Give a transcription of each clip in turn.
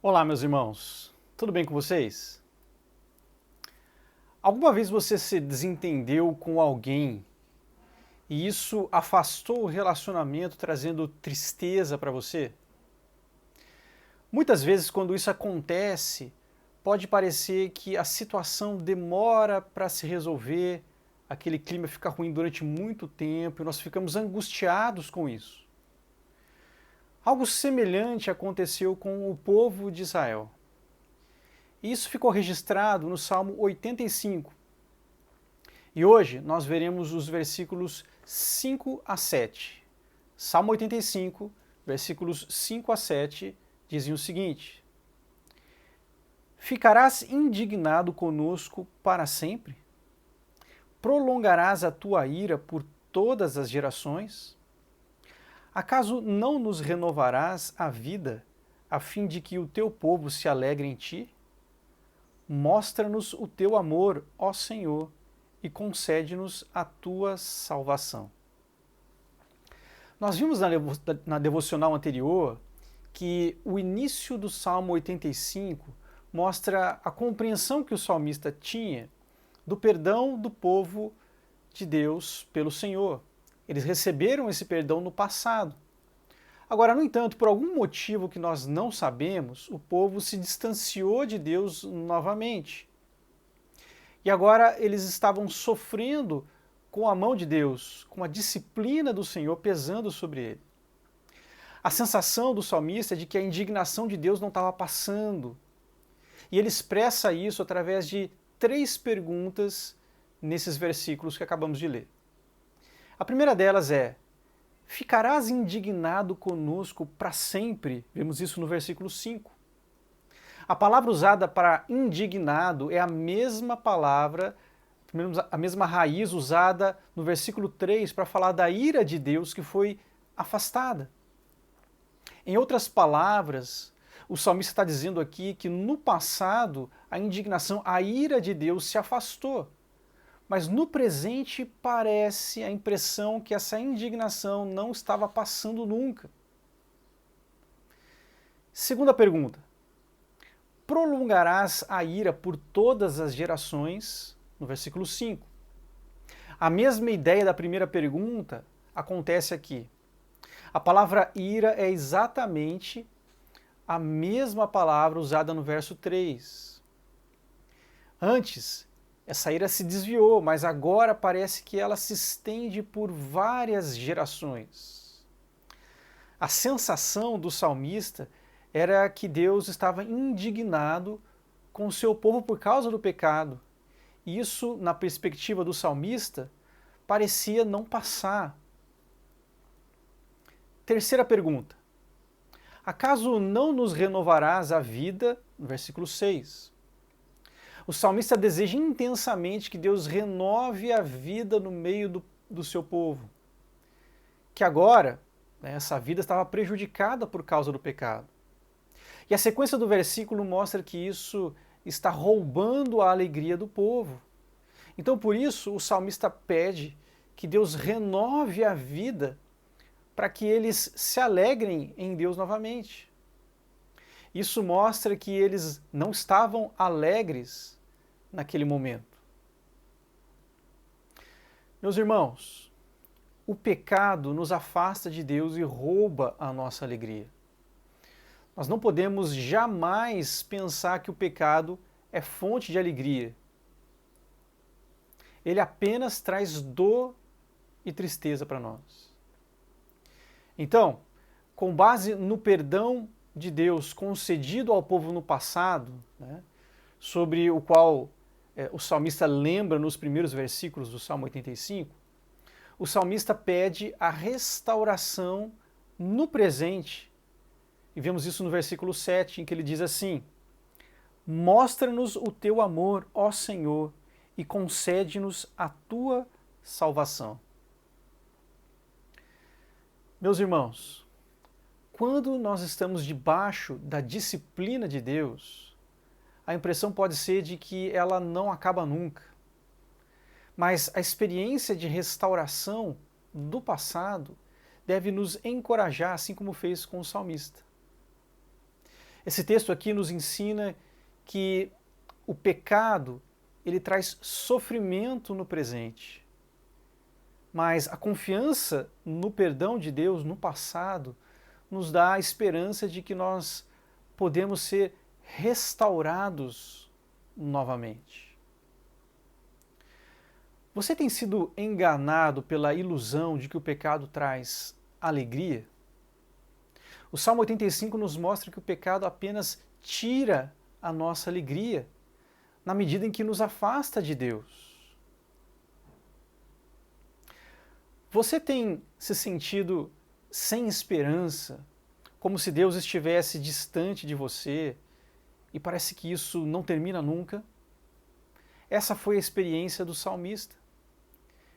Olá, meus irmãos, tudo bem com vocês? Alguma vez você se desentendeu com alguém e isso afastou o relacionamento, trazendo tristeza para você? Muitas vezes, quando isso acontece, pode parecer que a situação demora para se resolver, aquele clima fica ruim durante muito tempo e nós ficamos angustiados com isso. Algo semelhante aconteceu com o povo de Israel. Isso ficou registrado no Salmo 85. E hoje nós veremos os versículos 5 a 7. Salmo 85, versículos 5 a 7, dizem o seguinte: Ficarás indignado conosco para sempre? Prolongarás a tua ira por todas as gerações? Acaso não nos renovarás a vida, a fim de que o teu povo se alegre em ti? Mostra-nos o teu amor, ó Senhor, e concede-nos a tua salvação. Nós vimos na devocional anterior que o início do Salmo 85 mostra a compreensão que o salmista tinha do perdão do povo de Deus pelo Senhor. Eles receberam esse perdão no passado. Agora, no entanto, por algum motivo que nós não sabemos, o povo se distanciou de Deus novamente. E agora eles estavam sofrendo com a mão de Deus, com a disciplina do Senhor pesando sobre ele. A sensação do salmista é de que a indignação de Deus não estava passando. E ele expressa isso através de 3 perguntas nesses versículos que acabamos de ler. A primeira delas é: ficarás indignado conosco para sempre? Vemos isso no versículo 5. A palavra usada para indignado é a mesma palavra, a mesma raiz usada no versículo 3 para falar da ira de Deus que foi afastada. Em outras palavras, o salmista está dizendo aqui que no passado a indignação, a ira de Deus se afastou. Mas no presente parece a impressão que essa indignação não estava passando nunca. Segunda pergunta: prolongarás a ira por todas as gerações? No versículo 5. A mesma ideia da primeira pergunta acontece aqui. A palavra ira é exatamente a mesma palavra usada no verso 3. Antes, essa ira se desviou, mas agora parece que ela se estende por várias gerações. A sensação do salmista era que Deus estava indignado com o seu povo por causa do pecado. E isso, na perspectiva do salmista, parecia não passar. Terceira pergunta: acaso não nos renovarás a vida? No versículo 6. O salmista deseja intensamente que Deus renove a vida no meio do seu povo. Que agora, essa vida estava prejudicada por causa do pecado. E a sequência do versículo mostra que isso está roubando a alegria do povo. Então, por isso, o salmista pede que Deus renove a vida para que eles se alegrem em Deus novamente. Isso mostra que eles não estavam alegres naquele momento. Meus irmãos, o pecado nos afasta de Deus e rouba a nossa alegria. Nós não podemos jamais pensar que o pecado é fonte de alegria. Ele apenas traz dor e tristeza para nós. Então, com base no perdão de Deus concedido ao povo no passado, sobre o qual o salmista lembra nos primeiros versículos do Salmo 85, o salmista pede a restauração no presente. E vemos isso no versículo 7, em que ele diz assim: mostra-nos o teu amor, ó Senhor, e concede-nos a tua salvação. Meus irmãos, quando nós estamos debaixo da disciplina de Deus, a impressão pode ser de que ela não acaba nunca. Mas a experiência de restauração do passado deve nos encorajar, assim como fez com o salmista. Esse texto aqui nos ensina que o pecado, ele traz sofrimento no presente. Mas a confiança no perdão de Deus no passado nos dá a esperança de que nós podemos ser restaurados novamente. Você tem sido enganado pela ilusão de que o pecado traz alegria? O Salmo 85 nos mostra que o pecado apenas tira a nossa alegria, na medida em que nos afasta de Deus. Você tem se sentido sem esperança, como se Deus estivesse distante de você e parece que isso não termina nunca? Essa foi a experiência do salmista.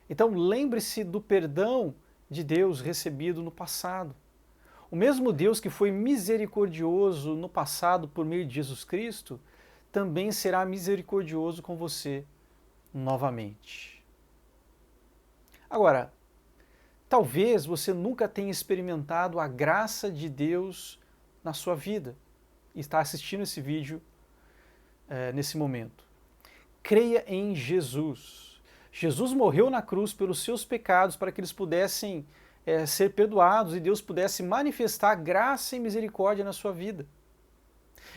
Então lembre-se do perdão de Deus recebido no passado. O mesmo Deus que foi misericordioso no passado por meio de Jesus Cristo, também será misericordioso com você novamente. Agora, talvez você nunca tenha experimentado a graça de Deus na sua vida e está assistindo esse vídeo nesse momento. Creia em Jesus. Jesus morreu na cruz pelos seus pecados para que eles pudessem ser perdoados e Deus pudesse manifestar graça e misericórdia na sua vida.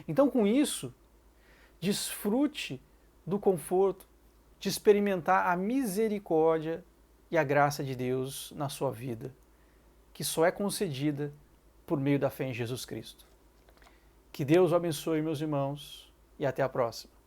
Então, com isso, desfrute do conforto de experimentar a misericórdia e a graça de Deus na sua vida, que só é concedida por meio da fé em Jesus Cristo. Que Deus o abençoe, meus irmãos, e até a próxima.